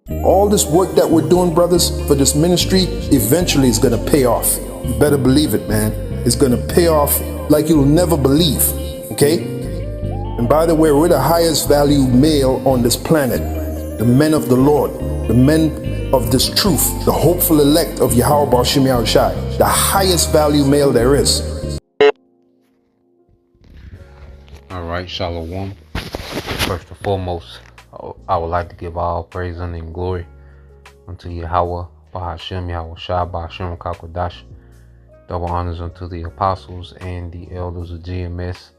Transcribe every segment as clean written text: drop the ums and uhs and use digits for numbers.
All this work that we're doing, brothers, for this ministry, eventually is going to pay off. You better believe it, man. It's going to pay off like you'll never believe, okay? And by the way, we're the highest value male on this planet. The men of the Lord, the men of this truth, the hopeful elect of Yahweh Bashim Yahushai, the highest value male there is. All right, Shalom. First and foremost, I would like to give all praise and glory unto Yahweh, Bahashem, Yahushai, Bahashem, Kakwadash. Double honors unto the apostles and the elders of GMS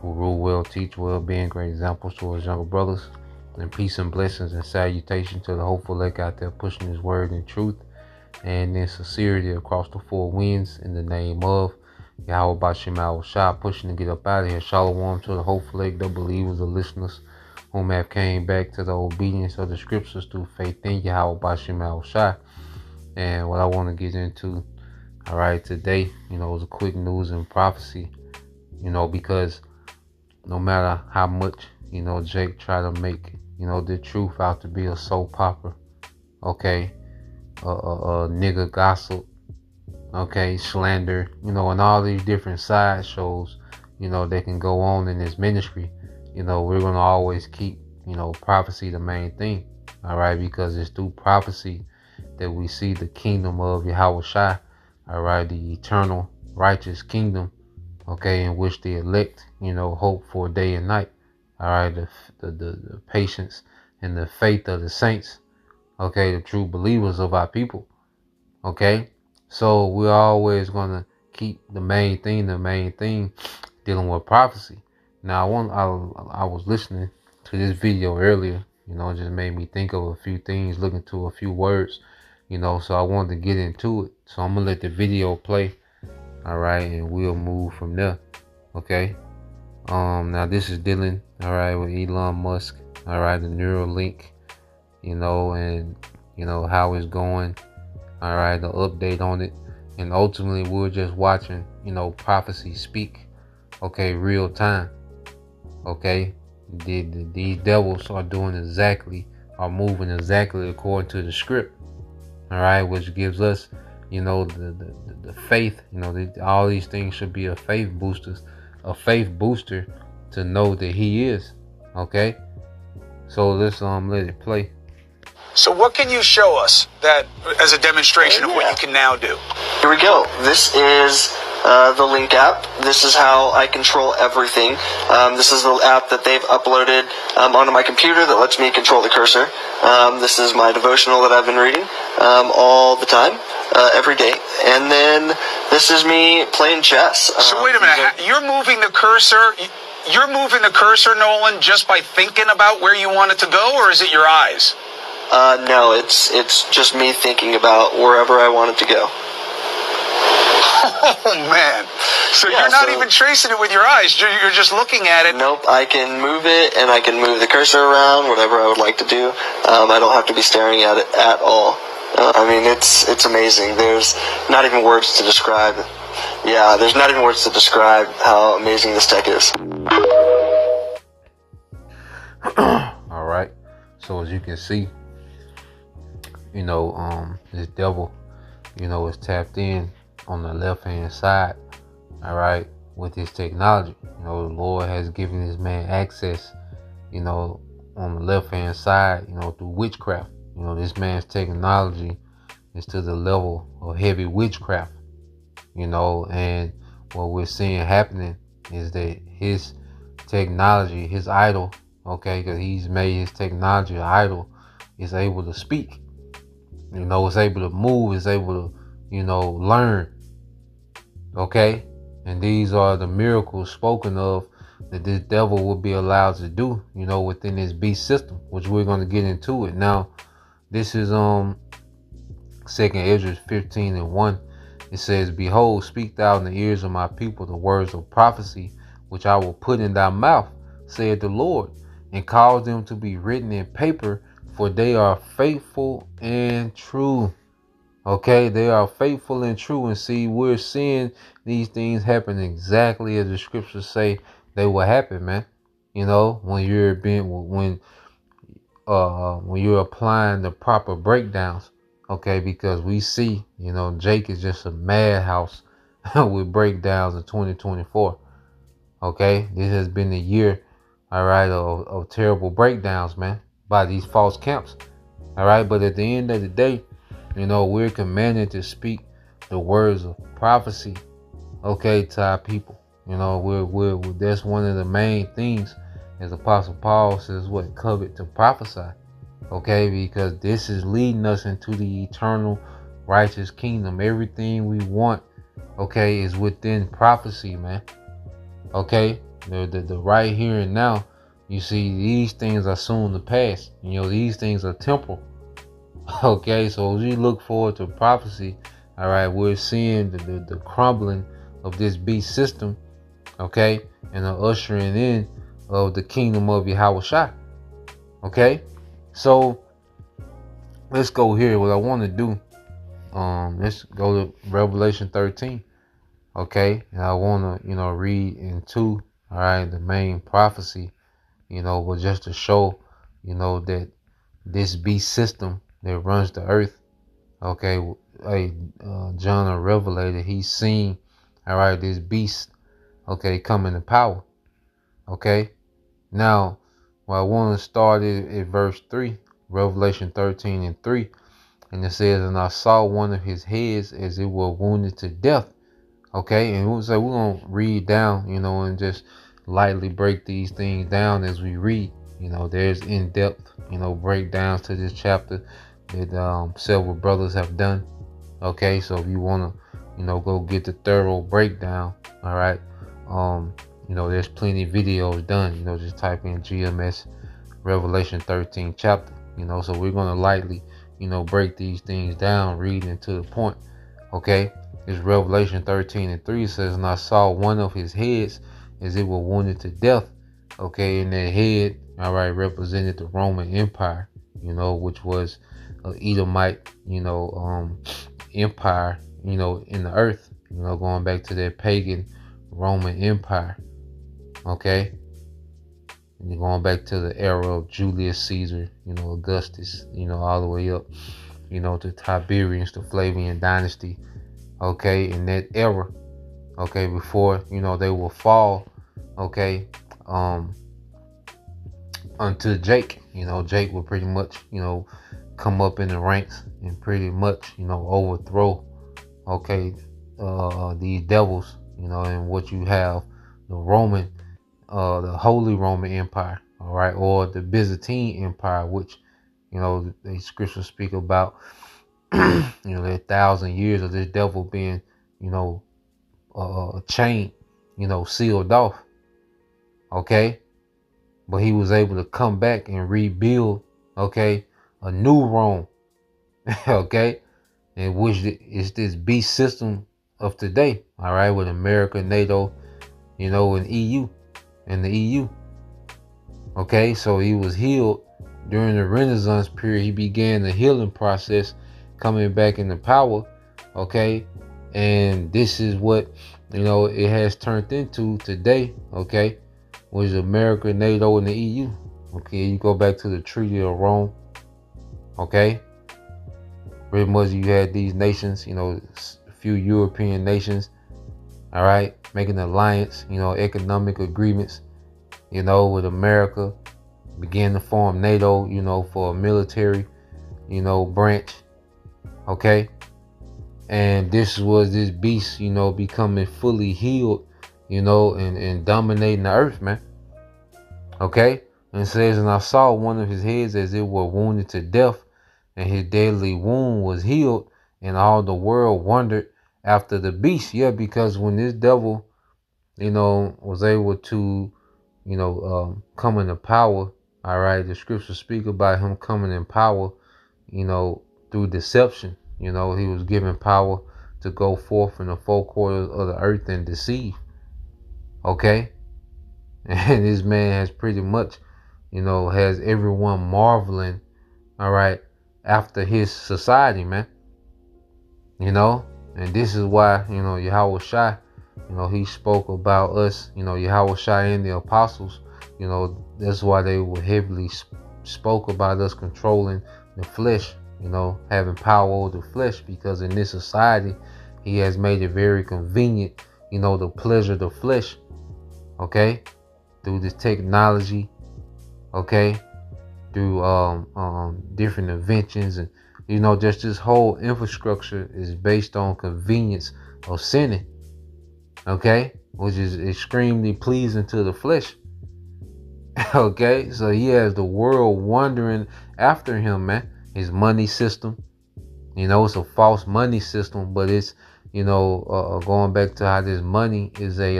who rule well, teach well, being great examples to his younger brothers. And peace and blessings and salutation to the hopeful elect out there pushing his word in truth and in sincerity across the four winds in the name of Yahweh Bashim Yahushai, pushing to get up out of here. Shalom to the hopeful elect, the believers, the listeners whom have came back to the obedience of the scriptures through faith in Yahweh Bashim Yahushai. And what I want to get into, all right, today, is a quick news and prophecy, because no matter how much, Jake try to make, the truth out to be a soap opera, okay, nigga gossip, okay, slander, and all these different side shows, that can go on in this ministry, we're going to always keep, prophecy the main thing, all right, because it's through prophecy that we see the kingdom of Yahweh Shai, all right, the eternal righteous kingdom, okay, in which the elect, hope for day and night, all right, the patience and the faith of the saints, okay, the true believers of our people, okay. So we're always going to keep the main thing dealing with prophecy. Now, I was listening to this video earlier, it just made me think of a few things, looking to a few words, so I wanted to get into it. So I'm going to let the video play, all right, and we'll move from there, okay. Now this is dealing, all right, with Elon Musk, all right, the Neuralink, and, how it's going, all right, the update on it. And ultimately, we're just watching, prophecy speak, okay, real time, okay. These devils are moving exactly according to the script, all right, which gives us, the faith, all these things should be a faith booster to know that he is, okay. So let's let it play. So what can you show us that as a demonstration of what you can now do? Here we go. This is the Link app. This is how I control everything. This is the app that they've uploaded onto my computer that lets me control the cursor. This is my devotional that I've been reading all the time, every day. And then this is me playing chess. So wait a minute. You're moving the cursor. Nolan, just by thinking about where you want it to go, or is it your eyes? No, it's just me thinking about wherever I want it to go. Oh, man. So yeah, you're not even tracing it with your eyes. You're just looking at it. Nope, I can move it, and I can move the cursor around, whatever I would like to do. I don't have to be staring at it at all. I mean, it's amazing. There's not even words to describe. Yeah, there's not even words to describe how amazing this tech is. All right. So as you can see, this devil, is tapped in on the left-hand side, all right, with his technology. The Lord has given this man access, on the left-hand side, through witchcraft. This man's technology is to the level of heavy witchcraft, and what we're seeing happening is that his technology, his idol, okay, because he's made his technology an idol, is able to speak. It's able to move, it's able to, learn. Okay? And these are the miracles spoken of that this devil will be allowed to do, within this beast system, which we're going to get into it. Now, this is 2nd Esdras 15:1. It says, "Behold, speak thou in the ears of my people the words of prophecy, which I will put in thy mouth, saith the Lord, and cause them to be written in paper, for they are faithful and true." Okay, they are faithful and true. And see, we're seeing these things happen exactly as the scriptures say they will happen, man. When when you're applying the proper breakdowns, okay, because we see, Jake is just a madhouse with breakdowns in 2024. Okay, this has been a year, all right, of terrible breakdowns, man, by these false camps. All right, but at the end of the day, we're commanded to speak the words of prophecy, okay, to our people. We're that's one of the main things, as Apostle Paul says, what covet to prophesy, okay, because this is leading us into the eternal righteous kingdom. Everything we want, okay, is within prophecy, man. Okay, the right here and now. You see, these things are soon to pass. These things are temporal. Okay, so as we look forward to prophecy, all right, we're seeing the crumbling of this beast system, okay, and the ushering in of the kingdom of Yahushua. Okay, so let's go here. What I want to do, let's go to Revelation 13. Okay, and I want to, read into, all right, the main prophecy, but just to show, that this beast system that runs the earth, okay, John the Revelator, he's seen, all right, this beast, okay, coming to power, okay. Now, I want to start at verse 3, Revelation 13:3, and it says, and I saw one of his heads as it were wounded to death. Okay, and we're going to read down, and just lightly break these things down as we read. There's in-depth, breakdowns to this chapter that several brothers have done. Okay, so if you want to, go get the thorough breakdown, all right, there's plenty of videos done. Just type in GMS Revelation 13 chapter, so we're going to lightly, break these things down, reading to the point. Okay. It's Revelation 13:3 says, and I saw one of his heads as it were wounded to death. Okay, and that head, all right, represented the Roman Empire, which was an Edomite, empire, in the earth, going back to that pagan Roman Empire. Okay, and you're going back to the era of Julius Caesar, Augustus, all the way up, to Tiberius, the Flavian dynasty. Okay, in that era, okay, before, they will fall, okay, unto Jake. Jake will pretty much, come up in the ranks and pretty much, overthrow, okay, these devils, and what you have, the Roman, the Holy Roman Empire, all right, or the Byzantine Empire, which, the scriptures speak about. There 1,000 years of this devil being, chained, sealed off. Okay, but he was able to come back and rebuild, okay, a new Rome. Okay, and which is this beast system of today. All right, with America, NATO, and EU, and the EU. Okay, so he was healed during the Renaissance period. He began the healing process, coming back into power, okay, and this is what it has turned into today, okay, which is America, NATO, and the EU. Okay, you go back to the Treaty of Rome, okay, pretty much you had these nations, a few European nations, all right, making an alliance, economic agreements, with America, began to form NATO, for a military, branch. Okay, and this was this beast, becoming fully healed, and dominating the earth, man. Okay, and it says, and I saw one of his heads as it were wounded to death, and his deadly wound was healed, and all the world wondered after the beast. Yeah, because when this devil, was able to, come into power, all right, the scriptures speak about him coming in power, through deception. He was given power to go forth in the four quarters of the earth and deceive. Okay, and this man has pretty much, has everyone marveling, all right, after his society, man. And this is why, Yahushua, he spoke about us, Yahushua and the apostles, that's why they were heavily spoke about us controlling the flesh, having power over the flesh, because in this society, he has made it very convenient, to pleasure the flesh, okay, through this technology, okay, through different inventions, and just this whole infrastructure is based on convenience of sinning, okay, which is extremely pleasing to the flesh. Okay, so he has the world wandering after him, man. His money system, it's a false money system, but it's, going back to how this money is a,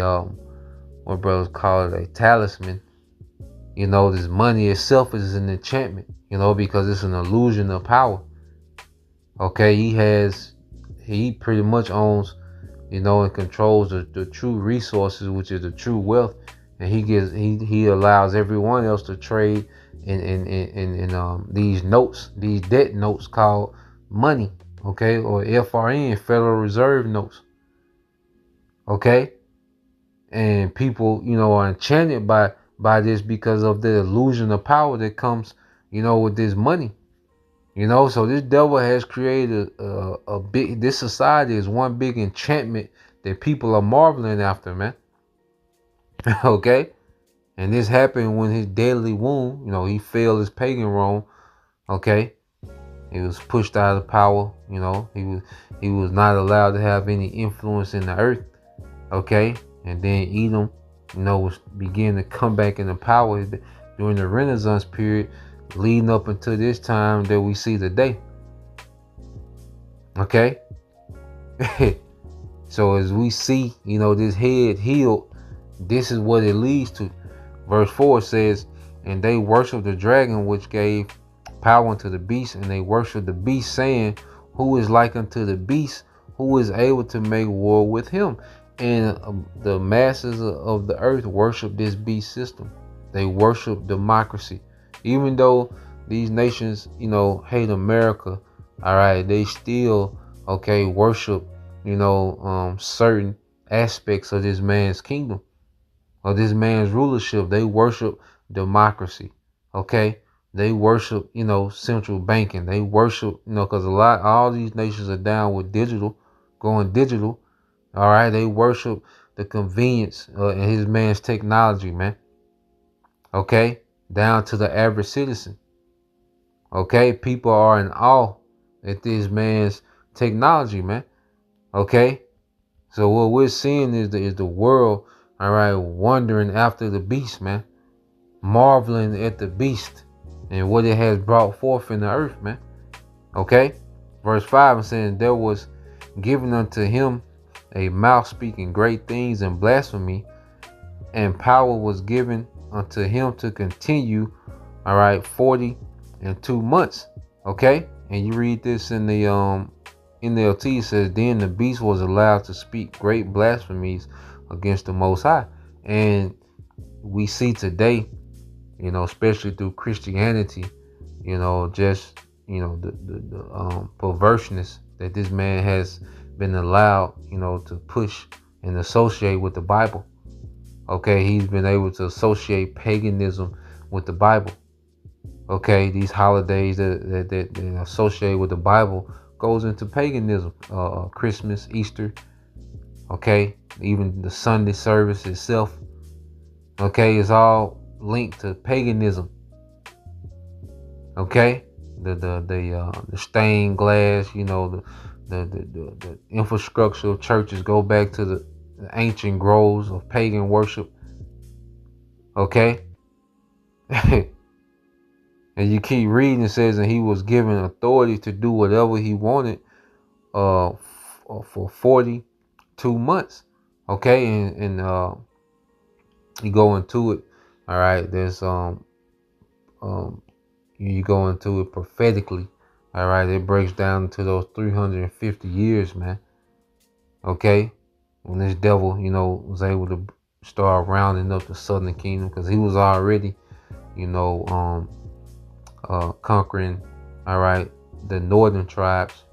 what brothers call it, a talisman. This money itself is an enchantment, because it's an illusion of power. Okay, he pretty much owns, and controls the true resources, which is the true wealth. And he allows everyone else to trade in these notes, these debt notes called money, okay, or FRN, Federal Reserve notes, okay. And people, are enchanted by this because of the illusion of power that comes, with this money, So this devil has created this society is one big enchantment that people are marveling after, man. Okay, and this happened when his deadly wound, he failed his pagan Rome. Okay, he was pushed out of power. He was not allowed to have any influence in the earth. Okay, and then Edom, was beginning to come back into power during the Renaissance period, leading up until this time that we see today. Okay, so as we see, this head healed. This is what it leads to. Verse 4 says, and they worship the dragon which gave power unto the beast, and they worship the beast, saying, who is like unto the beast, who is able to make war with him? And the masses of the earth worship this beast system. They worship democracy. Even though these nations, hate America, all right, they still, worship, certain aspects of this man's kingdom, of this man's rulership. They worship democracy, okay? They worship, central banking. They worship, because all these nations are down with going digital, all right? They worship the convenience in his man's technology, man, okay? Down to the average citizen, okay? People are in awe at this man's technology, man, okay? So what we're seeing is the world, all right, wondering after the beast, man, marveling at the beast and what it has brought forth in the earth, man. Okay, verse 5 is saying, there was given unto him a mouth speaking great things and blasphemy, and power was given unto him to continue, all right, 42 months. Okay, and you read this in the NLT, it says, then the beast was allowed to speak great blasphemies against the Most High. And we see today, especially through Christianity, just, the perverseness that this man has been allowed, to push and associate with the Bible. Okay, he's been able to associate paganism with the Bible. Okay, these holidays that associate with the Bible goes into paganism. Christmas, Easter, okay, even the Sunday service itself, okay, is all linked to paganism. Okay, the stained glass, the infrastructure of churches go back to the ancient groves of pagan worship. Okay. And you keep reading, it says, and he was given authority to do whatever he wanted for 42 months. Okay, and you go into it, all right, there's you go into it prophetically, all right, it breaks down to those 350 years, man. Okay, when this devil, was able to start rounding up the southern kingdom, because he was already, conquering, all right, the northern tribes,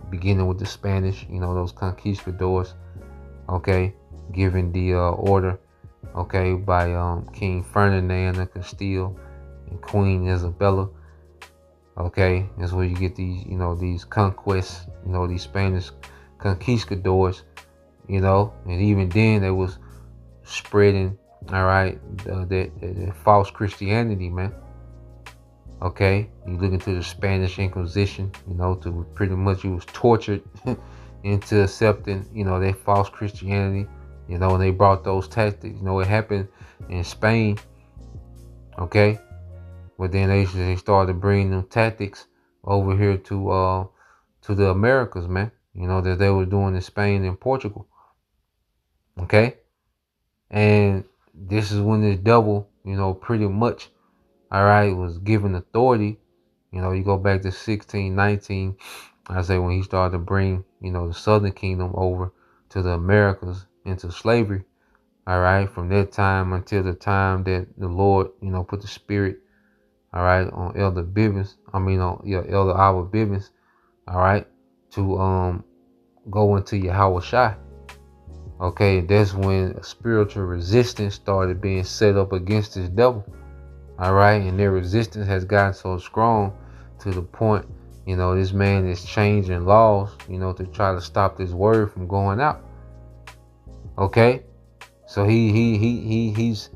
beginning with the Spanish, those conquistadors, okay, given the order, okay, by King Ferdinand of Castile and Queen Isabella. Okay, that's where you get these, these conquests, these Spanish conquistadors, and even then they was spreading, all right, the false Christianity, man. Okay, you look into the Spanish Inquisition, to pretty much you was tortured into accepting, their false Christianity, and they brought those tactics. It happened in Spain, okay, but then they started bringing them tactics over here to the Americas, man. That they were doing in Spain and Portugal, okay, and this is when the devil, pretty much, all right, was given authority. You go back to 1619, I say, when he started to bring, the Southern Kingdom over to the Americas into slavery. All right, from that time until the time that the Lord, put the Spirit, all right, on Elder Bibbins. On Elder Albert Bibbins, all right, to go into Yahweh Shai. Okay, that's when spiritual resistance started being set up against this devil. All right, and their resistance has gotten so strong to the point, this man is changing laws, to try to stop this word from going out. Okay, so he's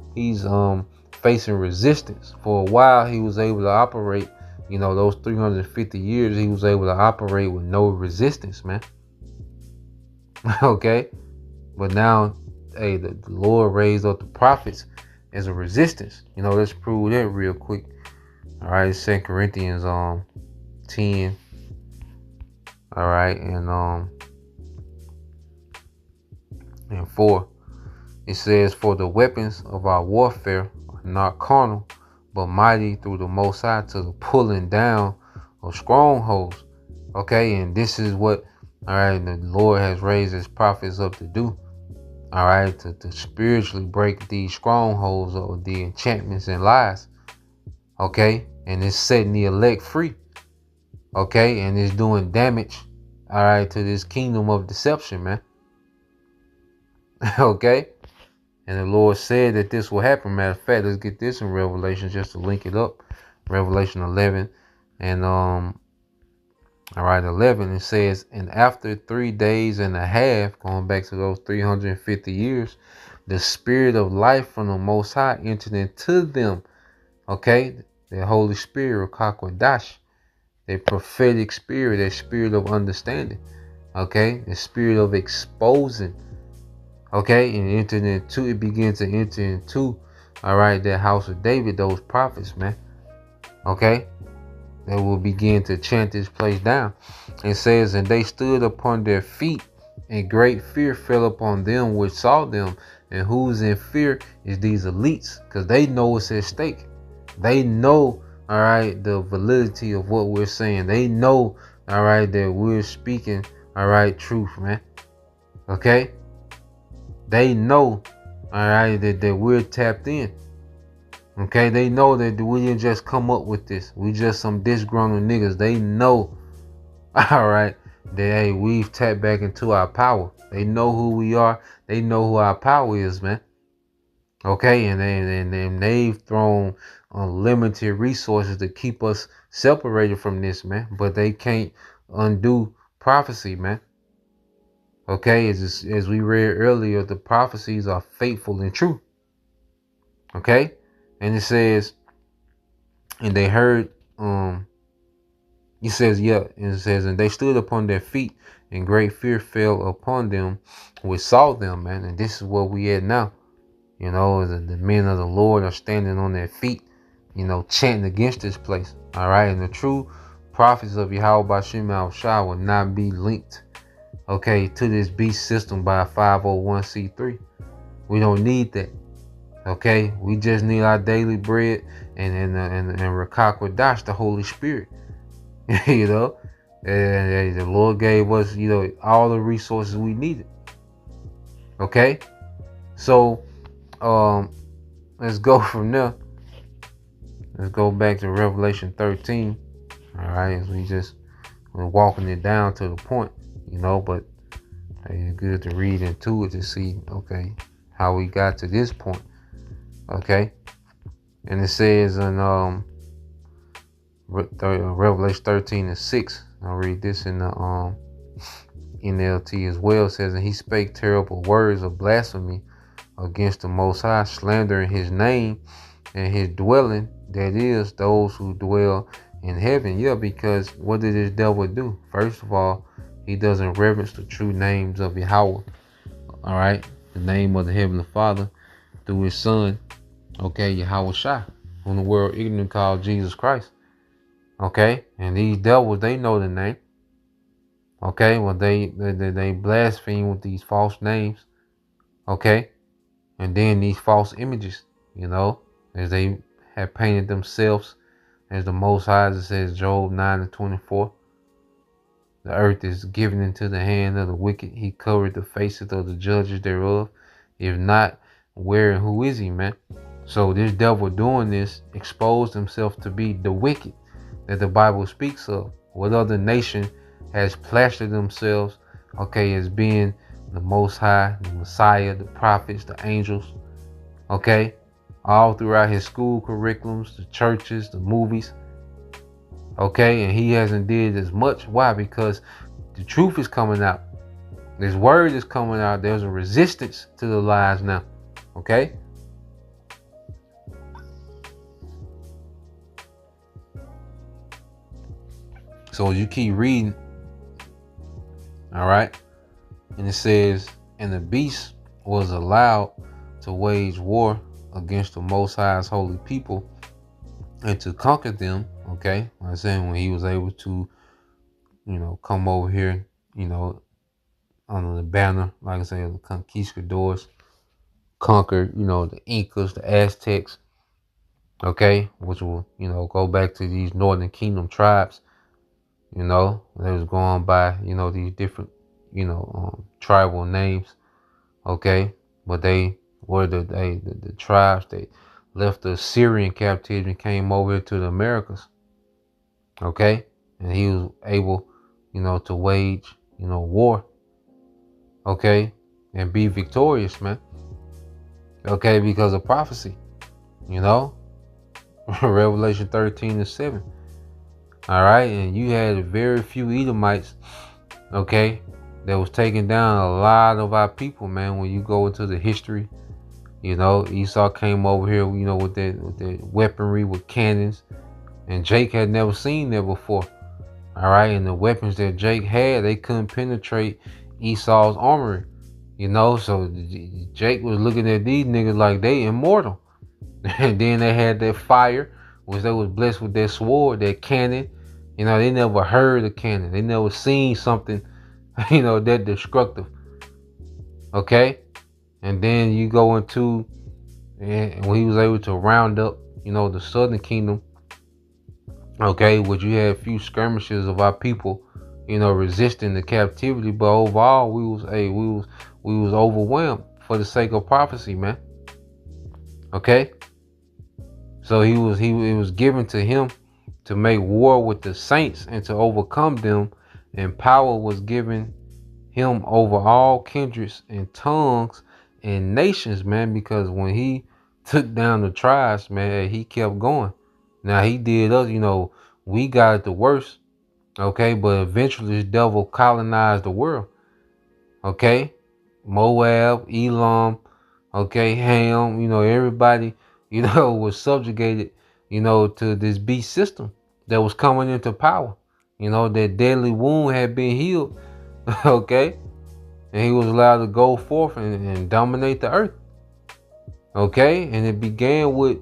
facing resistance. For a while, he was able to operate, those 350 years, he was able to operate with no resistance, man. Okay, but now, hey, the Lord raised up the prophets as a resistance. Let's prove that real quick. All right, 2 Corinthians 10. All right, and 4. It says, "For the weapons of our warfare are not carnal, but mighty through the Most High to the pulling down of strongholds." Okay, and this is what, all right, the Lord has raised his prophets up to do. All right, to spiritually break these strongholds of the enchantments and lies. Okay, and it's setting the elect free. Okay, and it's doing damage, all right, to this kingdom of deception, man. Okay, and the Lord said that this will happen. Matter of fact, let's get this in Revelation just to link it up. Revelation 11 and all right, 11, it says, "And after 3 days and a half," going back to those 350 years, "the Spirit of life from the Most High entered into them." Okay, the Holy Spirit, Kakwadash, the prophetic spirit, that spirit of understanding. Okay, the spirit of exposing. Okay, and it begins to enter into, all right, that house of David, those prophets, man. Okay. They will begin to chant this place down. It says, "And they stood upon their feet, and great fear fell upon them which saw them." And who's in fear is these elites, because they know what's at stake. They know, all right, the validity of what we're saying. They know, all right, that we're speaking, all right, truth, man. Okay? They know, all right, that we're tapped in. Okay, they know that we didn't just come up with this. We just some disgruntled niggas. They know, all right, that, hey, we've tapped back into our power. They know who we are. They know who our power is, man. Okay, and they've thrown unlimited resources to keep us separated from this, man. But they can't undo prophecy, man. Okay, as we read earlier, the prophecies are faithful and true. Okay. And it says, "And they heard," it says, "And they stood upon their feet, and great fear fell upon them which saw them," man. And this is where we at now. The men of the Lord are standing on their feet, chanting against this place. All right. And the true prophets of Yahweh Bashim Al-Shah will not be linked, okay, to this beast system by a 501c3. We don't need that. Okay, we just need our daily bread and Rakakwadash, the Holy Spirit. And the Lord gave us, all the resources we needed. Okay, so let's go from there. Let's go back to Revelation 13. All right, as we're walking it down to the point, but it's good to read into it to see, okay, how we got to this point. Okay, and it says in Revelation 13:6. I'll read this in the NLT as well. It says, and he spake terrible words of blasphemy against the Most High, slandering his name and his dwelling, that is, those who dwell in heaven. Yeah, because what did this devil do? First of all, he doesn't reverence the true names of Yahweh. All right, the name of the Heavenly Father through his Son, okay, Yahweh Shai, whom the world ignorant called Jesus Christ. Okay, and these devils, they know the name. Okay, well, they blaspheme with these false names. Okay, and then these false images, as they have painted themselves as the Most High, as it says Job 9:24. The earth is given into the hand of the wicked. He covered the faces of the judges thereof. If not, where and who is he, man? So this devil doing this exposed himself to be the wicked that the Bible speaks of. What other nation has plastered themselves, as being the Most High, the Messiah, the prophets, the angels, all throughout his school curriculums, the churches, the movies, and he hasn't did as much. Why? Because the truth is coming out. This word is coming out. There's a resistance to the lies now, So as you keep reading, all right, and it says, and the beast was allowed to wage war against the Most High's holy people and to conquer them. Like I'm saying, when he was able to, come over here, under the banner, like I say, the conquistadors, conquer, the Incas, the Aztecs, which will, go back to these Northern Kingdom tribes. They was going by, these different, tribal names, but they were the tribes that left the Syrian captivity and came over to the Americas, and he was able, to wage, war, and be victorious, man, because of prophecy, Revelation 13:7. All right, and you had very few Edomites, that was taking down a lot of our people, man. When you go into the history, Esau came over here, with that weaponry, with cannons, and Jake had never seen that before. All right, and the weapons that Jake had, they couldn't penetrate Esau's armory, So Jake was looking at these niggas like they immortal, and then they had that fire, which they was blessed with that sword, that cannon. They never heard a cannon. They never seen something, that destructive. And then you go into, and when he was able to round up, the Southern Kingdom, which you had a few skirmishes of our people, resisting the captivity, but overall we was overwhelmed for the sake of prophecy, man. So it was given to him to make war with the saints and to overcome them, and power was given him over all kindreds and tongues and nations, man, because when he took down the tribes, man, he kept going. Now he did us, we got it the worst, but eventually this devil colonized the world, Moab, Elam, Ham, everybody, was subjugated, to this beast system that was coming into power. That deadly wound had been healed, and he was allowed to go forth and dominate the earth, and it began with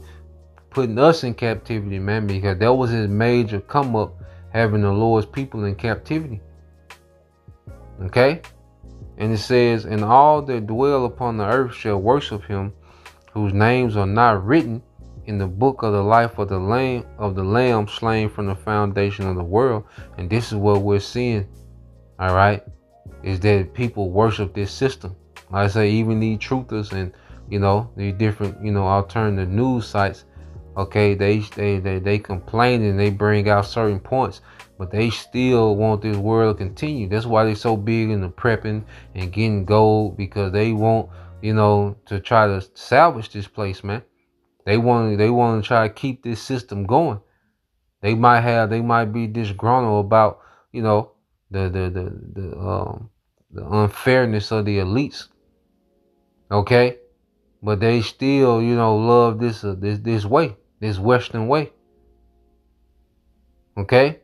putting us in captivity, man, because that was his major come up, having the Lord's people in captivity, and it says, and all that dwell upon the earth shall worship him, whose names are not written in the book of the life of the Lamb slain from the foundation of the world. And this is what we're seeing, all right, is that people worship this system. Like I say, even these truthers and these different alternative news sites, they complain and they bring out certain points, but they still want this world to continue. That's why they're so big into prepping and getting gold, because they want to try to salvage this place, man. They want to try to keep this system going. They might be disgruntled about, you know, the unfairness of the elites. Okay, but they still, you know, love this way, this Western way. Okay,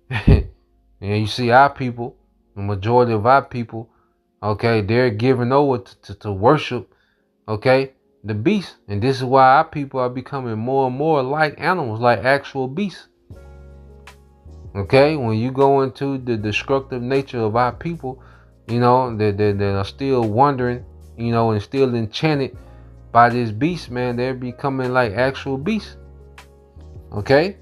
and you see our people, the majority of our people, okay, they're giving over to worship, okay, the beast. And this is why our people are becoming more and more like animals, like actual beasts. Okay, when you go into the destructive nature of our people, you know, that are still wandering, you know, and still enchanted by this beast, man, they're becoming like actual beasts. Okay,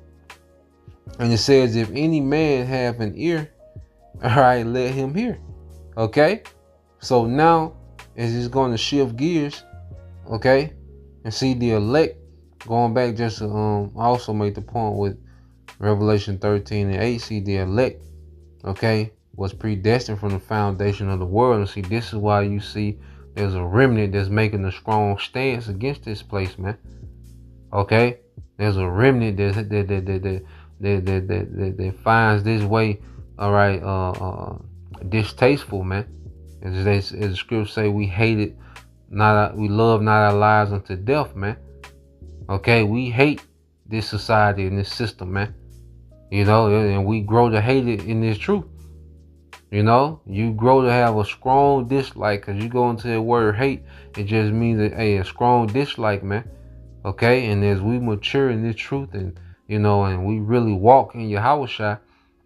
and it says, if any man have an ear, all right, let him hear. Okay, so now it's just going to shift gears, okay, and see the elect. Going back just to also make the point with Revelation 13:8, see the elect, okay, was predestined from the foundation of the world. And see, this is why you see there's a remnant that's making a strong stance against this place, man. Okay, there's a remnant that finds this way, all right, distasteful, man. As the scriptures say, we love not our lives unto death, man. Okay, we hate this society and this system, man. You know, and we grow to hate it in this truth. You know, you grow to have a strong dislike, because you go into the word hate, it just means a strong dislike, man. Okay, and as we mature in this truth, and you know, and we really walk in Yahushua,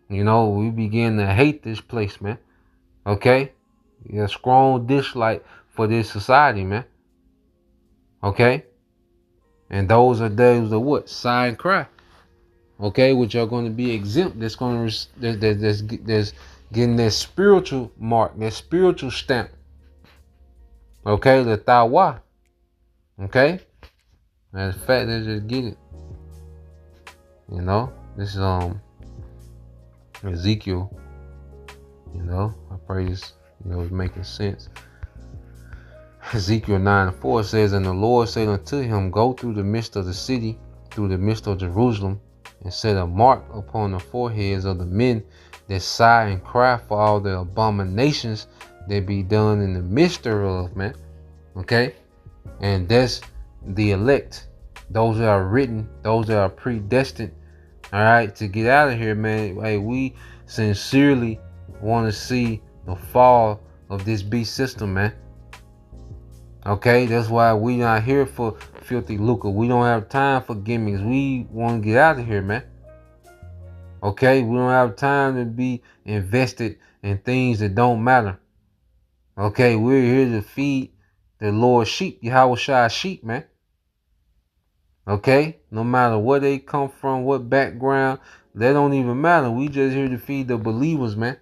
you know, we begin to hate this place, man. Okay, a strong dislike for this society, man. Okay, and those are days of what? Sigh and cry. Okay, which are going to be exempt. That's going to that's getting that spiritual mark, that spiritual stamp. Okay, the Tawa. Okay, as a fact, they just get it. You know, this is Ezekiel. You know, I pray this, you know, is making sense. Ezekiel 9:4 says, and the Lord said unto him, go through the midst of the city, through the midst of Jerusalem, and set a mark upon the foreheads of the men that sigh and cry for all the abominations that be done in the midst thereof, man. Okay, and that's the elect, those that are written, those that are predestined, all right, to get out of here, man. Hey, we sincerely want to see the fall of this beast system, man. Okay, that's why we not here for filthy lucre. We don't have time for gimmicks. We want to get out of here, man. Okay, we don't have time to be invested in things that don't matter. Okay, we're here to feed the Lord's sheep, Yahushua sheep, man. Okay, no matter where they come from, what background, that don't even matter. We just here to feed the believers, man.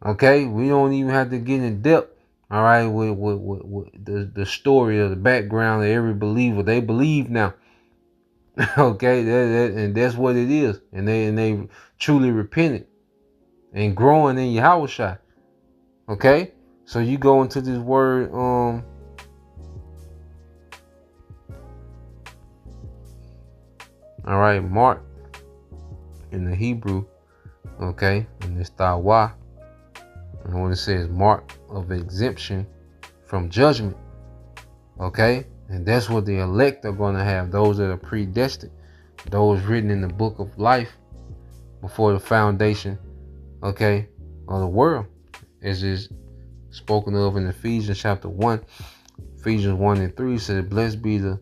Okay, we don't even have to get in depth, all right, with the story of the background of every believer. They believe now. Okay, and that's what it is. And they truly repented and growing in Yahushua. Okay, so you go into this word, all right, mark in the Hebrew, okay, in this Tawa, and when it says mark of exemption from judgment, okay, and that's what the elect are going to have, those that are predestined, those written in the book of life before the foundation, okay, of the world, as is spoken of in Ephesians chapter 1. Ephesians 1:3 says, blessed be the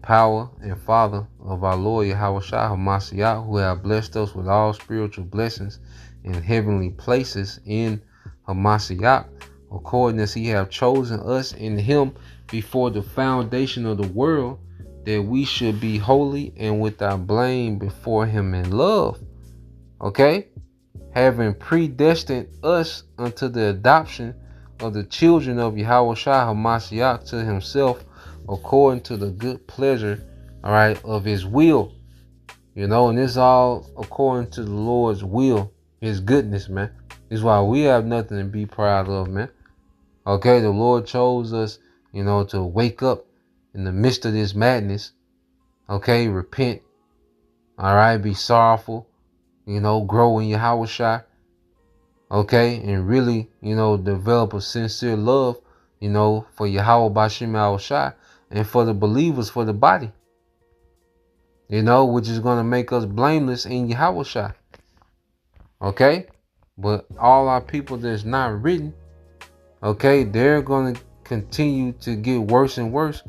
power and Father of our Lord Yahushua HaMashiach, who have blessed us with all spiritual blessings in heavenly places in Hamashiach, according as he have chosen us in him before the foundation of the world, that we should be holy and without blame before him in love. Okay, having predestined us unto the adoption of the children of Yahushua HaMashiach to himself, according to the good pleasure, all right, of his will. You know, and this all according to the Lord's will, his goodness, man. This is why we have nothing to be proud of, man. Okay, the Lord chose us, you know, to wake up in the midst of this madness. Okay, repent. All right, be sorrowful. Grow in your Yahushua. Okay, and really, develop a sincere love, for Yahweh Bashim Yahushua and for the believers, for the body. Which is going to make us blameless in Yahushua. Okay, but all our people that's not written, okay, they're going to continue to get worse and worse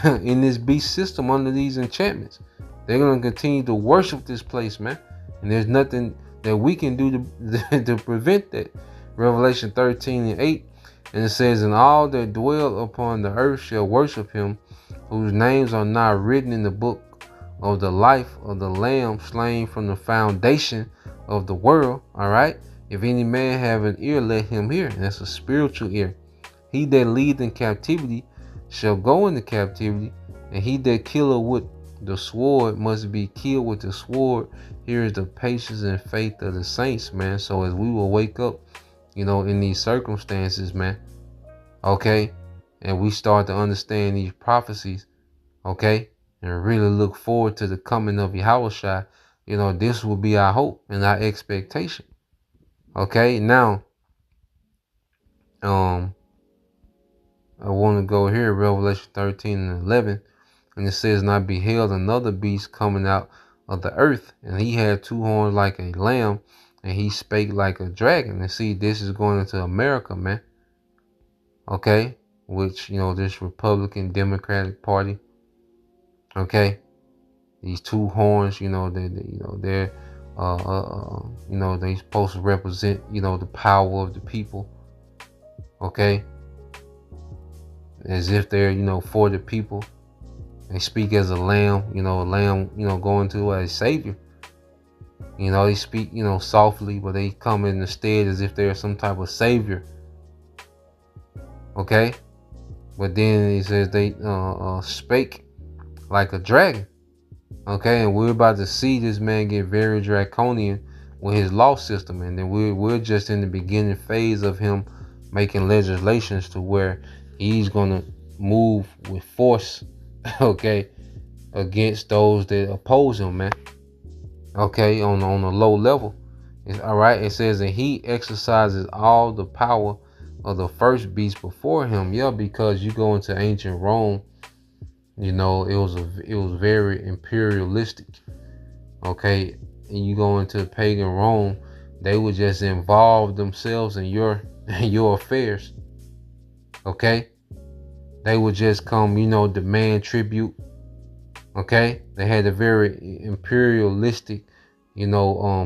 in this beast system under these enchantments. They're going to continue to worship this place, man. And there's nothing that we can do to prevent that. Revelation 13:8, and it says, and all that dwell upon the earth shall worship him, whose names are not written in the book of the life of the Lamb slain from the foundation of the world. All right. If any man have an ear, let him hear. And that's a spiritual ear. He that lead in captivity shall go into captivity, and he that killeth with the sword must be killed with the sword. Here is the patience and faith of the saints, man. So as we will wake up, in these circumstances, man, okay, and we start to understand these prophecies, okay, and really look forward to the coming of Yahushua, this will be our hope and our expectation. Okay, now, I want to go here, Revelation 13:11, and it says, and I beheld another beast coming out of the earth, and he had two horns like a lamb, and he spake like a dragon. And see, this is going into America, man. Okay, which, this Republican Democratic Party. Okay, these two horns, they're they supposed to represent, the power of the people. Okay, as if they're, for the people. They speak as a lamb, a lamb, going to a savior. They speak, softly, but they come in the stead as if they're some type of savior. Okay, but then he says they spake like a dragon. Okay, and we're about to see this man get very draconian with his law system, and then we're just in the beginning phase of him making legislations to where he's gonna move with force, okay, against those that oppose him, man. Okay, on a low level. All right, it says, and he exercises all the power of the first beast before him. Yeah, because you go into ancient Rome, it was very imperialistic. Okay, and you go into pagan Rome, they would just involve themselves in your affairs. Okay, they would just come, demand tribute. Okay, they had a very imperialistic,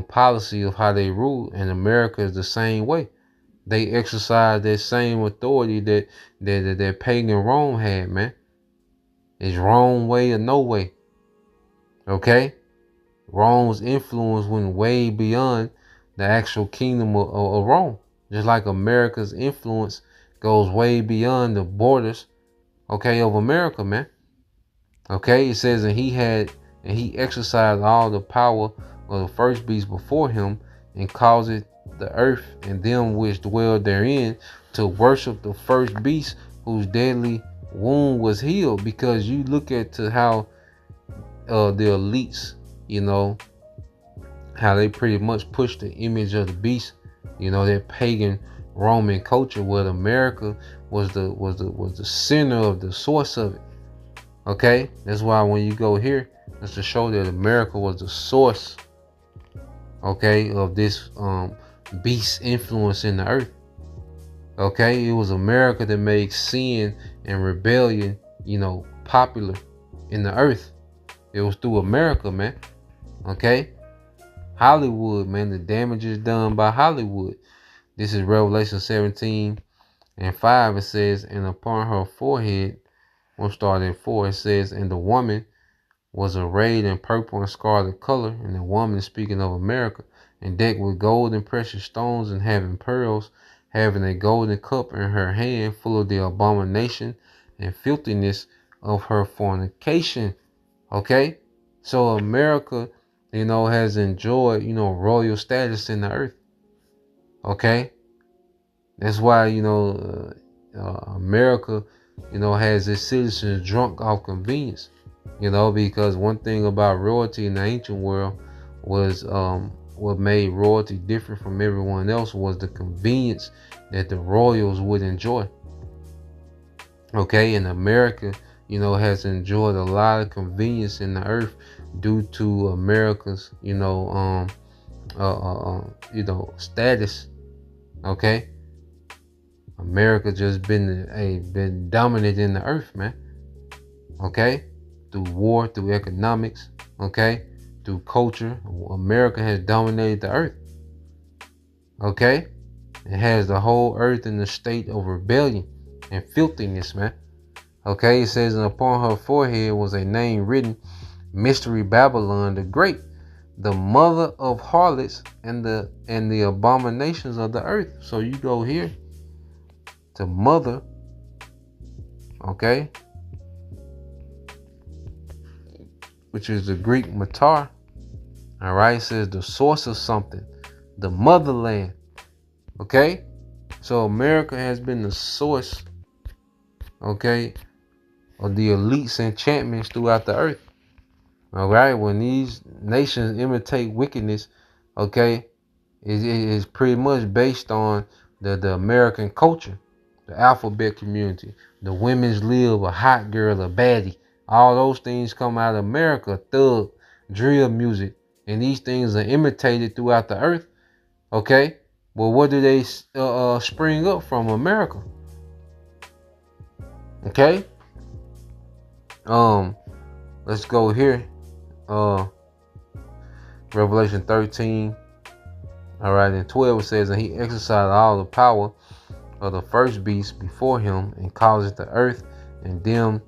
policy of how they rule, and America is the same way. They exercise that same authority that pagan Rome had, man. It's Rome way or no way. Okay, Rome's influence went way beyond the actual kingdom of Rome, just like America's influence goes way beyond the borders, okay, of America, man. Okay, it says, and he exercised all the power of the first beast before him, and caused the earth and them which dwell therein to worship the first beast, whose deadly wound was healed. Because you look at to how the elites, how they pretty much push the image of the beast, that pagan Roman culture, where America was the center of the source of it. Okay, that's why when you go here, that's to show that America was the source, okay, of this beast influence in the earth. Okay, it was America that made sin and rebellion, popular in the earth. It was through America, man. Okay, Hollywood, man, the damage is done by Hollywood. This is Revelation 17:5. It says, and upon her forehead, we'll start at 4. It says, and the woman was arrayed in purple and scarlet color, and the woman, speaking of America, and decked with gold and precious stones, and having pearls, having a golden cup in her hand, full of the abomination and filthiness of her fornication. Okay, so America, has enjoyed, royal status in the earth. Okay, that's why, America, has its citizens drunk off convenience. You know, because one thing about royalty in the ancient world was what made royalty different from everyone else was the convenience that the royals would enjoy. Okay, and America, you know, has enjoyed a lot of convenience in the earth due to America's, status. Okay, America just been dominant in the earth, man. Okay, through war, through economics, okay, through culture, America has dominated the earth. Okay, it has the whole earth in a state of rebellion and filthiness, man. Okay, it says, and upon her forehead was a name written, Mystery Babylon the Great, the mother of harlots and the abominations of the earth. So you go here to mother, okay, which is the Greek matar. All right, it says the source of something, the motherland. Okay, so America has been the source, okay, of the elite's enchantments throughout the earth. All right, when these nations imitate wickedness, okay, it is pretty much based on the American culture, the alphabet community, the women's lib, a hot girl, a baddie. All those things come out of America, thug, drill music, and these things are imitated throughout the earth. Okay, well, where do they spring up from? America. Okay. Let's go here. Revelation 13. All right, in 12 it says, and he exercised all the power of the first beast before him, and caused the earth and them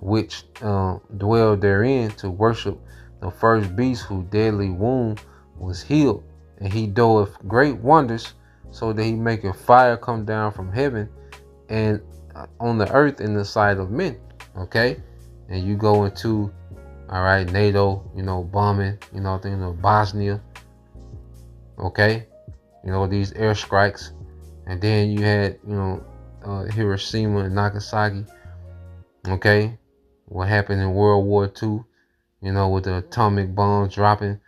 which dwell therein to worship the first beast, whose deadly wound was healed. And he doeth great wonders, so that he maketh fire come down from heaven and on the earth in the sight of men. Okay, and you go into, all right, NATO, bombing, things of Bosnia. Okay, these airstrikes, and then you had, Hiroshima and Nagasaki. Okay, what happened in World War II, with the atomic bombs dropping.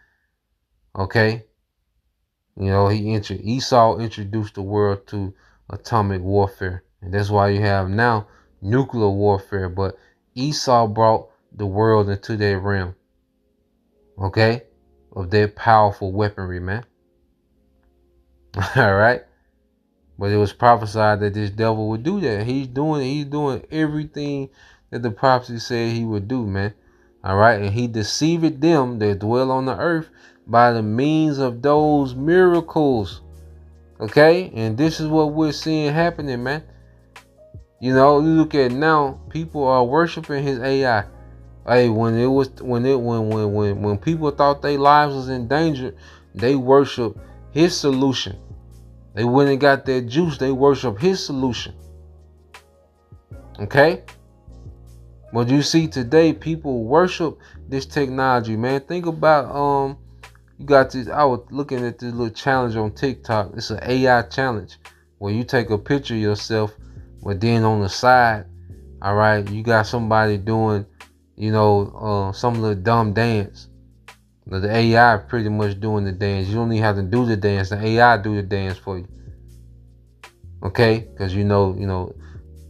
Okay, Esau introduced the world to atomic warfare, and that's why you have now nuclear warfare. But Esau brought the world into that realm, okay, of that powerful weaponry, man. All right, but it was prophesied that this devil would do that. He's doing everything that the prophecy said he would do, man. All right, and he deceived them that dwell on the earth by the means of those miracles. Okay, and this is what we're seeing happening, man. You look at now, people are worshiping his AI. Hey, when people thought their lives was in danger, they worship his solution. They went and got that juice, they worship his solution. Okay? But you see today, people worship this technology, man. Think about you got this. I was looking at this little challenge on TikTok. It's an AI challenge where you take a picture of yourself, but then on the side, all right, you got somebody doing, some little dumb dance. The AI pretty much doing the dance. You don't even have to do the dance. The AI do the dance for you. Okay, because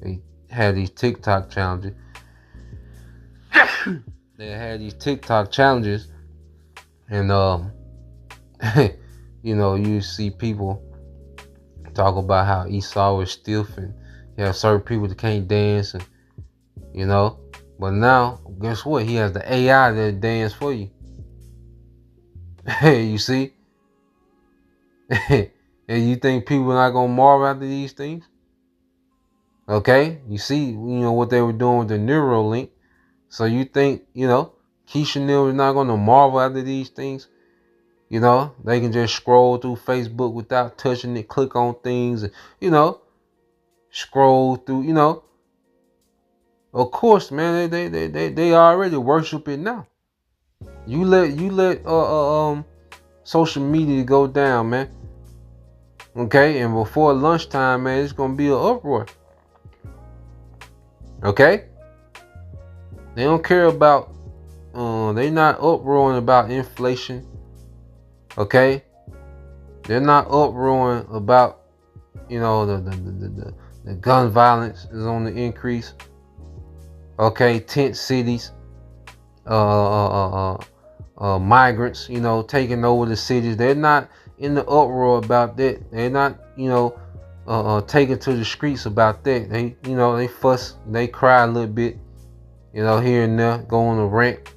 they had these TikTok challenges. They had these TikTok challenges, and you see people talk about how Esau is stiff, and you have certain people that can't dance, and but now guess what? He has the AI that dance for you. Hey, you see? And you think people are not gonna marvel after these things? Okay, you see, what they were doing with the Neuralink. So you think, Keisha Neal is not gonna marvel after these things? They can just scroll through Facebook without touching it, click on things, and, scroll through, Of course, man, they already worship it now. You let social media go down, man. Okay, and before lunchtime, man, it's gonna be an uproar. Okay? They don't care about uproaring about inflation. Okay, they're not uproaring about, you know, the gun violence is on the increase. Okay, tent cities, migrants, you know, taking over the cities. They're not in the uproar about that. They're not, you know, taking to the streets about that. They, you know, they fuss, they cry a little bit, you know, here and there, go on a rant.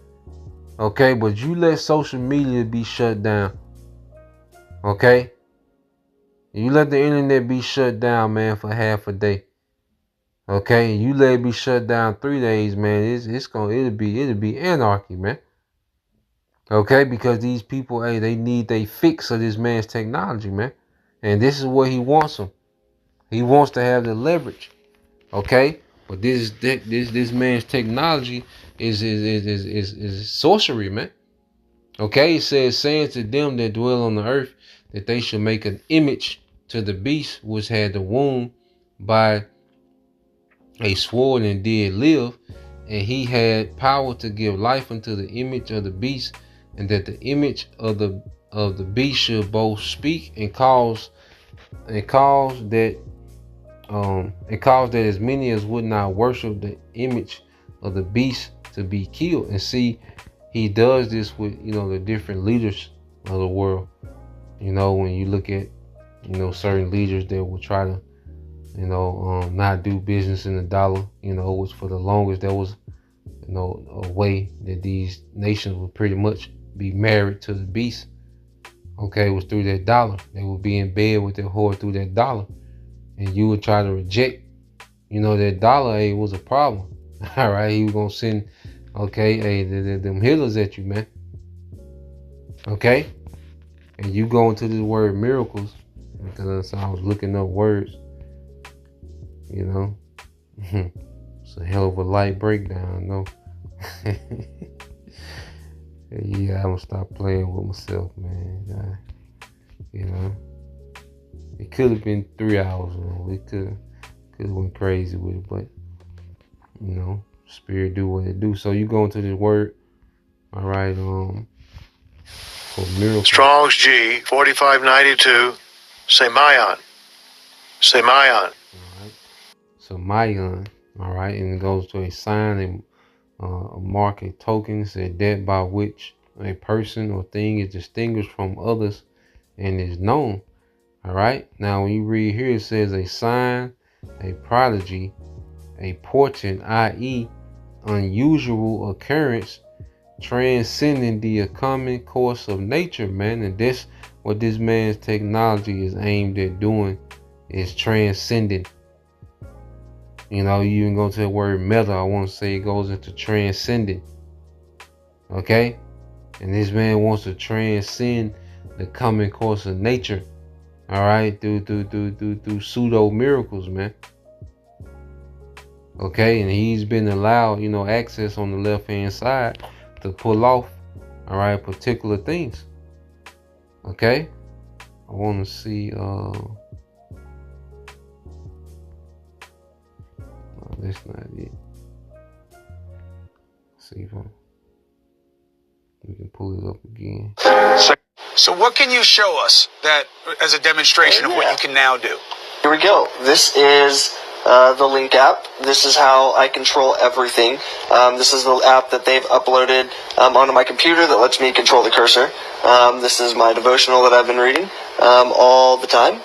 Okay, but you let social media be shut down. Okay, you let the internet be shut down, man, for half a day. Okay, you let it be shut down 3 days, man. It'll be anarchy, man. Okay, because these people, hey, they need a fix of this man's technology, man. And this is what he wants them. He wants to have the leverage. Okay, but this man's technology is sorcery, man. Okay, it says, saying to them that dwell on the earth that they should make an image to the beast which had the wound by a sword and did live, and he had power to give life unto the image of the beast, and that the image of the beast should both speak and cause that as many as would not worship the image of the beast to be killed. And see, he does this with, you know, the different leaders of the world. You know, when you look at, you know, certain leaders that will try to, you know, not do business in the dollar, you know, which for the longest there was, you know, a way that these nations would pretty much be married to the beast. Okay, it was through that dollar. They would be in bed with their whore through that dollar. And you would try to reject, you know, that dollar, hey, was a problem. All right, he was going to send, okay, hey, them healers at you, man. Okay? And you go into this word miracles, because I was looking up words, you know. It's a hell of a light breakdown, no? Yeah, I'm going to stop playing with myself, man. You know. It could have been 3 hours, man. We could have went crazy with it, but, you know, spirit do what it do. So you go into this word, all right, for miracles. Strong's G, 4592, Semayon. Semayon. All right. So Mayan, all right, and it goes to a sign and a mark, a token, said that by which a person or thing is distinguished from others and is known. All right. Now, when you read here, it says a sign, a prodigy, a portent, i.e., unusual occurrence, transcending the common course of nature, man. And that's what this man's technology is aimed at doing, is transcending. You know, you can go to the word meta. I want to say it goes into transcending. Okay? And this man wants to transcend the common course of nature. All right, through pseudo miracles, man. Okay, and he's been allowed, you know, access on the left hand side to pull off, all right, particular things. Okay, I want to see. That's not it. Let's see if we can pull it up again. So what can you show us that as a demonstration of what you can now do? Here we go. This is the Link app. This is how I control everything. This is the app that they've uploaded onto my computer that lets me control the cursor. This is my devotional that I've been reading all the time,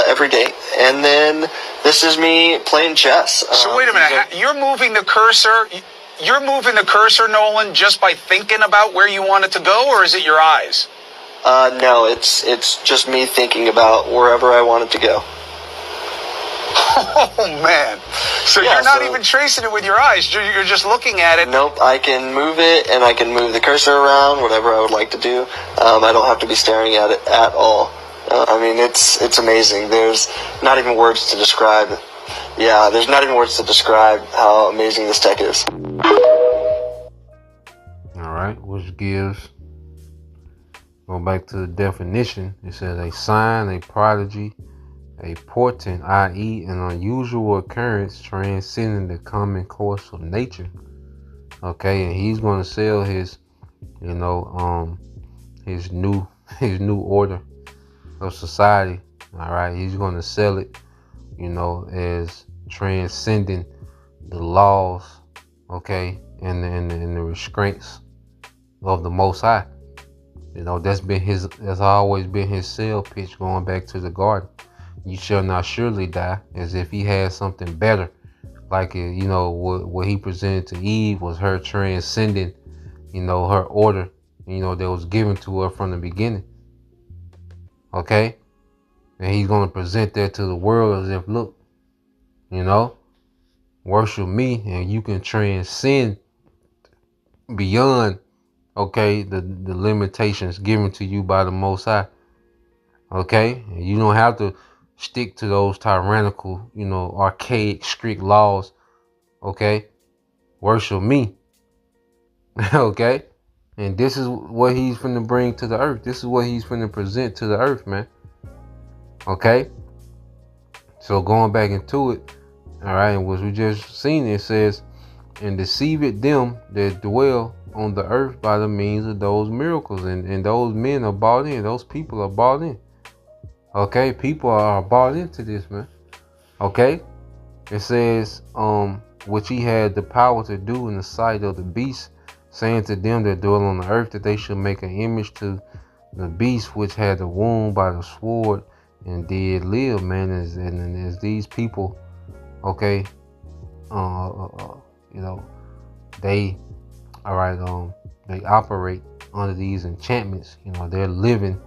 every day. And then this is me playing chess. So wait a minute. You're moving the cursor. You're moving the cursor, Nolan, just by thinking about where you want it to go, or is it your eyes? No, it's just me thinking about wherever I want it to go. Oh, man. So Yeah, you're not so- even tracing it with your eyes. You're just looking at it. Nope, I can move it, and I can move the cursor around, whatever I would like to do. I don't have to be staring at it at all. I mean, it's amazing. There's not even words to describe. Yeah, there's not even words to describe how amazing this tech is. All right, which gives, go back to the definition. It says a sign, a prodigy, a portent, i.e., an unusual occurrence transcending the common course of nature. Okay, and he's gonna sell his, you know, his new his new order of society. All right, he's gonna sell it, you know, as transcending the laws, okay, and the restraints of the Most High. You know, that's always been his sale pitch going back to the garden. You shall not surely die, as if he had something better. Like, you know, what he presented to Eve was her transcending, you know, her order, you know, that was given to her from the beginning. Okay? And he's going to present that to the world as if, look, you know, worship me and you can transcend beyond, okay, the limitations given to you by the Most High. Okay? And you don't have to stick to those tyrannical, you know, archaic, strict laws. Okay? Worship me. Okay? And this is what he's finna bring to the earth. This is what he's finna present to the earth, man. Okay? So going back into it, all right, and what we just seen, it says, and deceived them that dwell on the earth by the means of those miracles. And those men are bought in. Those people are bought in. Okay? People are bought into this, man. Okay? It says, which he had the power to do in the sight of the beast, saying to them that dwell on the earth that they should make an image to the beast which had a wound by the sword and did live, man. As these people, okay, you know, they, all right, they operate under these enchantments. You know, they're living,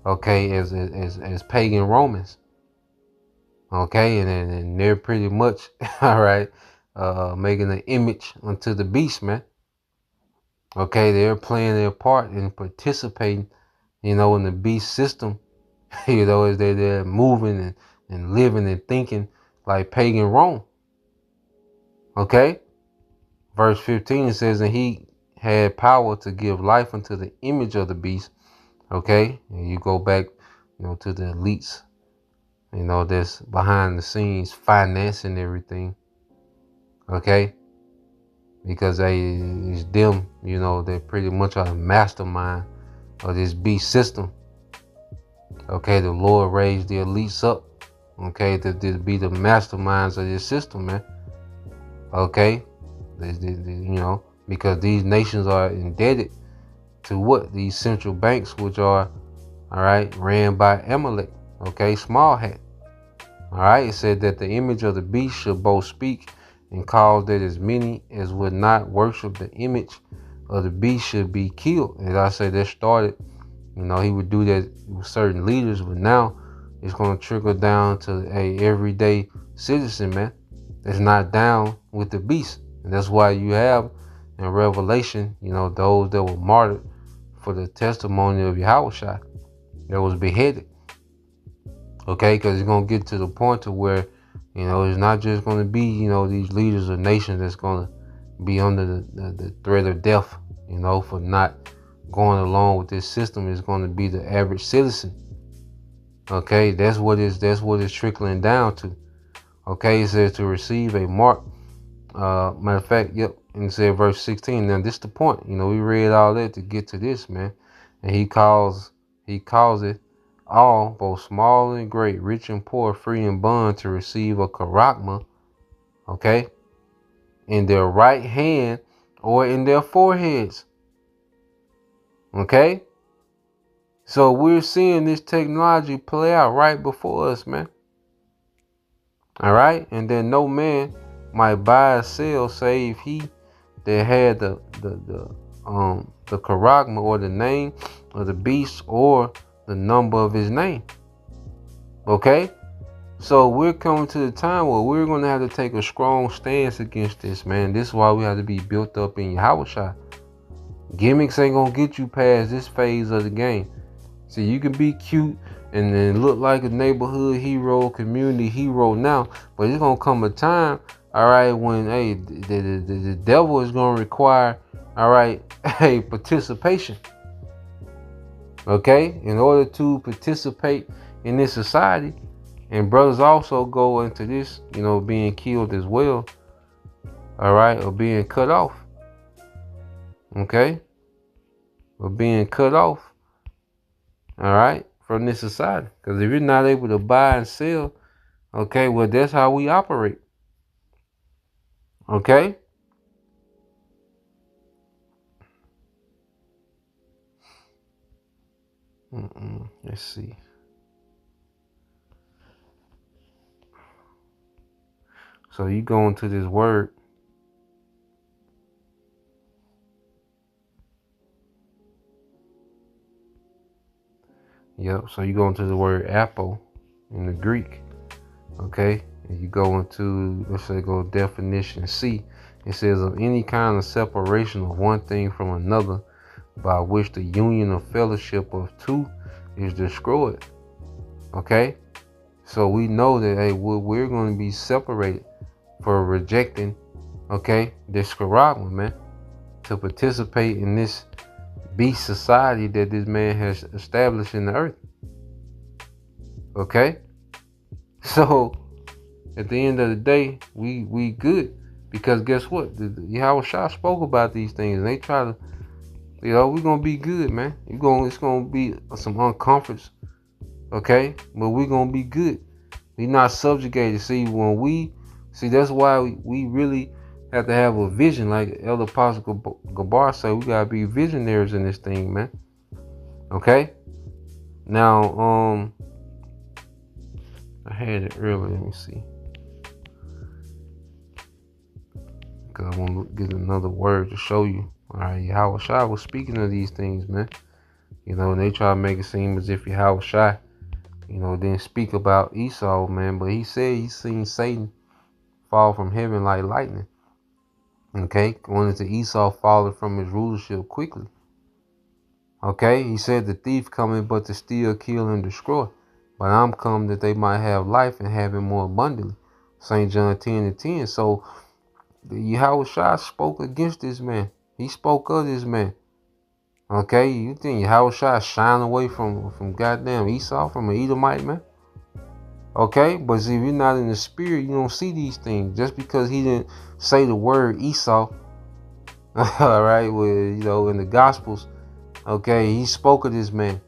okay, as pagan Romans. Okay, and they're pretty much, all right, making an image unto the beast, man. Okay, they're playing their part and participating, you know, in the beast system, you know, as they're moving and living and thinking like pagan Rome. Okay, verse 15 says, and he had power to give life unto the image of the beast. Okay, and you go back, you know, to the elites, you know, that's behind the scenes financing everything. Okay, because it's them, you know, they pretty much are the mastermind of this beast system. Okay, the Lord raised the elites up, okay, to be the masterminds of this system, man. Okay, you know, because these nations are indebted to what? These central banks, which are, all right, ran by Amalek, okay, small hat. All right, it said that the image of the beast should both speak and cause that as many as would not worship the image of the beast should be killed. As I said, that started, you know, he would do that with certain leaders, but now it's going to trickle down to a everyday citizen, man, that's not down with the beast. And that's why you have in Revelation, you know, those that were martyred for the testimony of Yahushua, that was beheaded. Okay, because it's going to get to the point to where, you know, it's not just going to be, you know, these leaders of nations that's going to be under the threat of death, you know, for not going along with this system. It's going to be the average citizen. Okay, that's what it's trickling down to. Okay, it says to receive a mark. Matter of fact, yep, and it said verse 16. Now this is the point. You know, we read all that to get to this, man. And he calls it all, both small and great, rich and poor, free and bond, to receive a charagma, okay, in their right hand or in their foreheads. Okay, so we're seeing this technology play out right before us, man. All right, and then no man might buy or sell save he that had the charagma, or the name of the beast, or the number of his name. Okay, so we're coming to the time where we're going to have to take a strong stance against this, man. This is why we have to be built up in Yahushua. Gimmicks ain't going to get you past this phase of the game. See, you can be cute and then look like a neighborhood hero, community hero now, but it's going to come a time, all right, when, hey, the devil is going to require, all right, a participation. Okay, in order to participate in this society, and brothers also go into this, you know, being killed as well, all right, or being cut off. Okay? We're being cut off, all right, from this society. Because if you're not able to buy and sell, okay, well, that's how we operate. Okay? Let's see. So you go into this word. Yep. So you go into the word apo in the Greek. Okay. And you go into, let's say, go definition C. It says of any kind of separation of one thing from another by which the union or fellowship of two is destroyed. Okay. So we know that, hey, we're going to be separated for rejecting, okay, this charagma, man, to participate in this beast society that this man has established in the earth. Okay? So, at the end of the day, we good. Because guess what? Yahweh Shah spoke about these things, and they try to, we're going to be good, man. It's going to be some uncomforts, okay? But we're going to be good. We're not subjugated. See, that's why we really have to have a vision. Like Elder Apostle Gabar said, we got to be visionaries in this thing, man. Okay? Now, I had it earlier. Let me see. Because I want to get another word to show you. All right, Yahweh Shai was speaking of these things, man. And they try to make it seem as if Yahweh Shai, didn't speak about Esau, man. But he said he seen Satan fall from heaven like lightning. Okay, going into Esau falling from his rulership quickly. Okay, he said the thief coming but to steal, kill, and destroy. But I'm come that they might have life and have it more abundantly. St. John 10:10. So Yahweh Shai spoke against this man. He spoke of this man. Okay, you think Yahweh Shai shine away from goddamn Esau, from an Edomite, man? Okay, but see, if you're not in the spirit, you don't see these things. Just because he didn't say the word Esau, all right, well, in the Gospels, okay, he spoke of this man.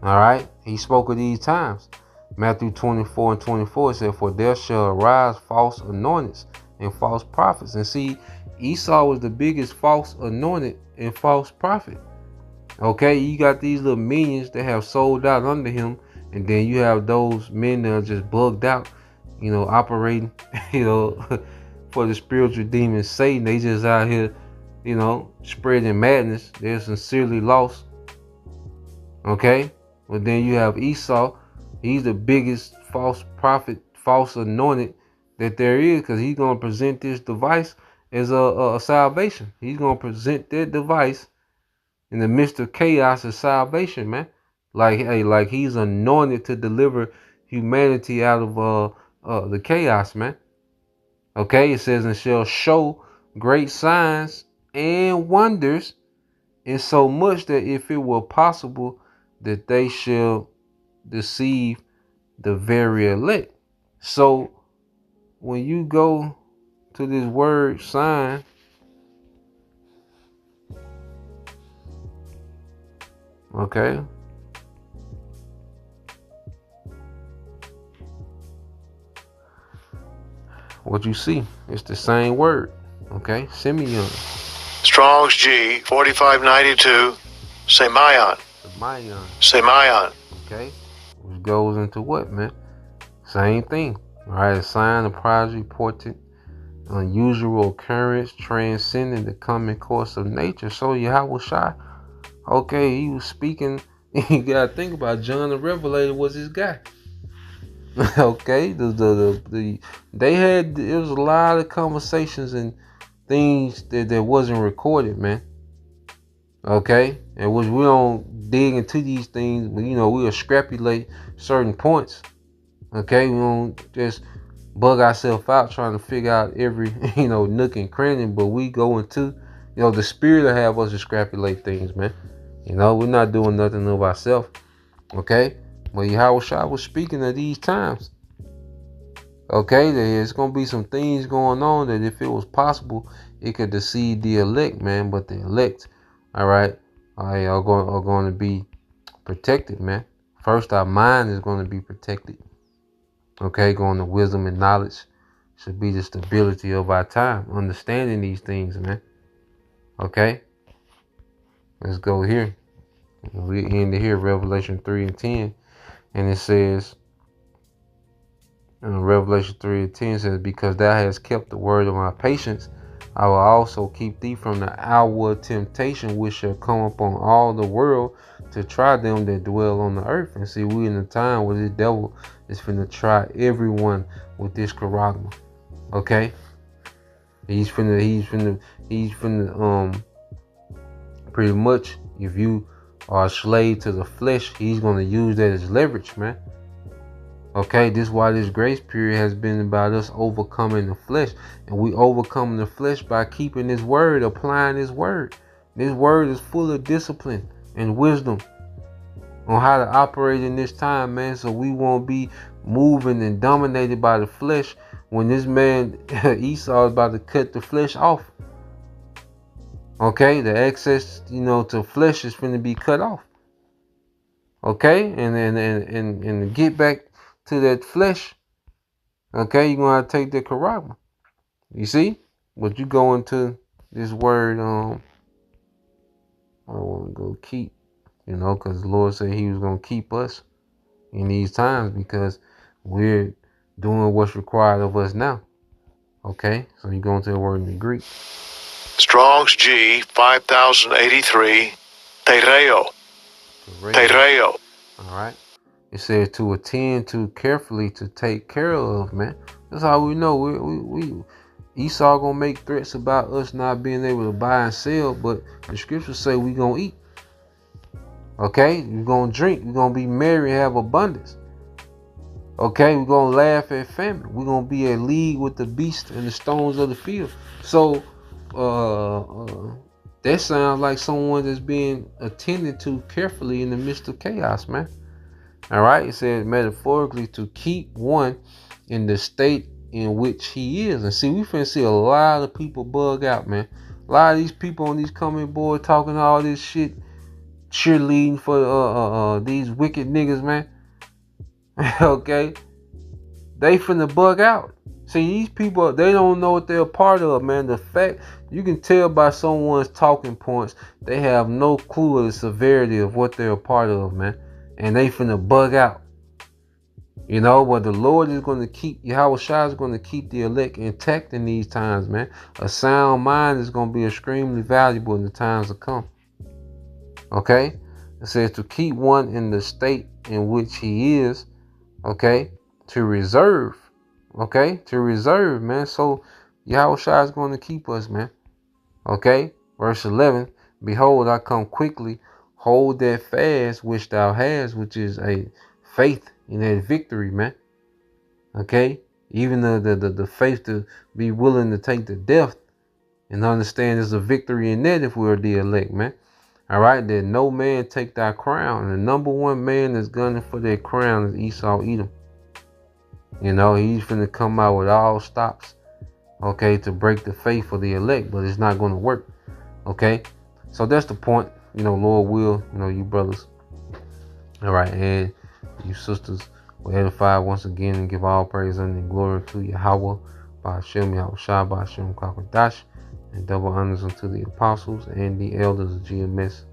All right, he spoke of these times. Matthew 24:24 said, "For there shall arise false anointings and false prophets." And see, Esau was the biggest false anointed and false prophet. Okay, you got these little minions that have sold out under him. And then you have those men that are just bugged out, operating, for the spiritual demon Satan. They just out here, spreading madness. They're sincerely lost. Okay? But then you have Esau. He's the biggest false prophet, false anointed that there is, because he's going to present this device as a salvation. He's going to present that device in the midst of chaos as salvation, man. Like he's anointed to deliver humanity out of the chaos, man. Okay, it says, "And shall show great signs and wonders, in so much that if it were possible, that they shall deceive the very elect." So when you go to this word sign, okay, what you see, it's the same word. Okay, Simeon. Strong's G 4592. Semayon. Mayan. Semayon. Okay, which goes into what, man? Same thing. All right, a sign, a prodigy, portent, unusual occurrence, transcending the common course of nature. So Yahweh Shai, okay, he was speaking. You gotta think about John the Revelator was his guy. Okay, they had, it was a lot of conversations and things that wasn't recorded, man. Okay, and which we don't dig into these things, but we'll extrapolate certain points. Okay, we don't just bug ourselves out trying to figure out every nook and cranny, but we go into the spirit will have us extrapolate things, man. We're not doing nothing of ourselves. Okay, but Yahweh Shai was speaking of these times. Okay, there's gonna be some things going on that if it was possible, it could deceive the elect, man. But the elect, all right, are going to be protected, man. First, our mind is going to be protected. Okay, going to wisdom and knowledge should be the stability of our time, understanding these things, man. Okay, let's go here. We end here, Revelation 3 and 10, and it says. Revelation 3 and 10 says, because thou hast kept the word of my patience, I will also keep thee from the hour of temptation which shall come upon all the world to try them that dwell on the earth. And see, we in the time where the devil is finna try everyone with this charagma. Okay? He's finna pretty much, if you are a slave to the flesh, he's gonna use that as leverage, man. Okay, this is why this grace period has been about us overcoming the flesh. And we overcome the flesh by keeping his word, applying his word. This word is full of discipline and wisdom on how to operate in this time, man. So we won't be moving and dominated by the flesh when this man Esau is about to cut the flesh off. Okay, the access, to flesh is going to be cut off. Okay, and to get back to that flesh, okay, you're gonna have to take the charagma. You see? But you go into this word, I want to go keep, because the Lord said he was gonna keep us in these times because we're doing what's required of us now. Okay, so you go into the word in the Greek. Strong's G 5083. Tereo. Tereo. All right. It says to attend to carefully, to take care of, man. That's how we know. We Esau gonna make threats about us not being able to buy and sell, but the scriptures say we gonna eat. Okay, we're gonna drink, we're gonna be merry, have abundance. Okay, we're gonna laugh at famine. We're gonna be at league with the beast and the stones of the field. So that sounds like someone that's being attended to carefully in the midst of chaos, man. All right, it says metaphorically to keep one in the state in which he is. And see, we finna see a lot of people bug out, man. A lot of these people on these coming boards talking all this shit, cheerleading for these wicked niggas, man. Okay, they finna bug out. See, these people, they don't know what they're a part of, man. The fact, you can tell by someone's talking points, they have no clue of the severity of what they're a part of, man. And they finna bug out. But the Lord is going to keep, Yahweh Shai is going to keep the elect intact in these times, man. A sound mind is going to be extremely valuable in the times to come. Okay? It says to keep one in the state in which he is, okay? To reserve, okay? To reserve, man. So Yahweh Shai is going to keep us, man. Okay? Verse 11, behold, I come quickly. Hold that fast which thou hast, which is a faith in that victory, man. Okay? Even the faith to be willing to take the death and understand there's a victory in that if we're the elect, man. All right? That no man take thy crown. And the number one man that's gunning for that crown is Esau Edom. He's finna come out with all stops, okay, to break the faith for the elect, but it's not going to work. Okay? So that's the point. Lord will, you brothers. All right, and you sisters will edify once again and give all praise and glory to Yahweh, Ba'ashem Yahweh Shai, Ba'ashem Kakwadash, and double honors unto the apostles and the elders of GMS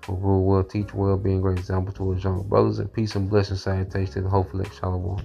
who rule well, teach well, being great example to his young brothers, and peace and blessing salutation to the hopeful elect. Shalom.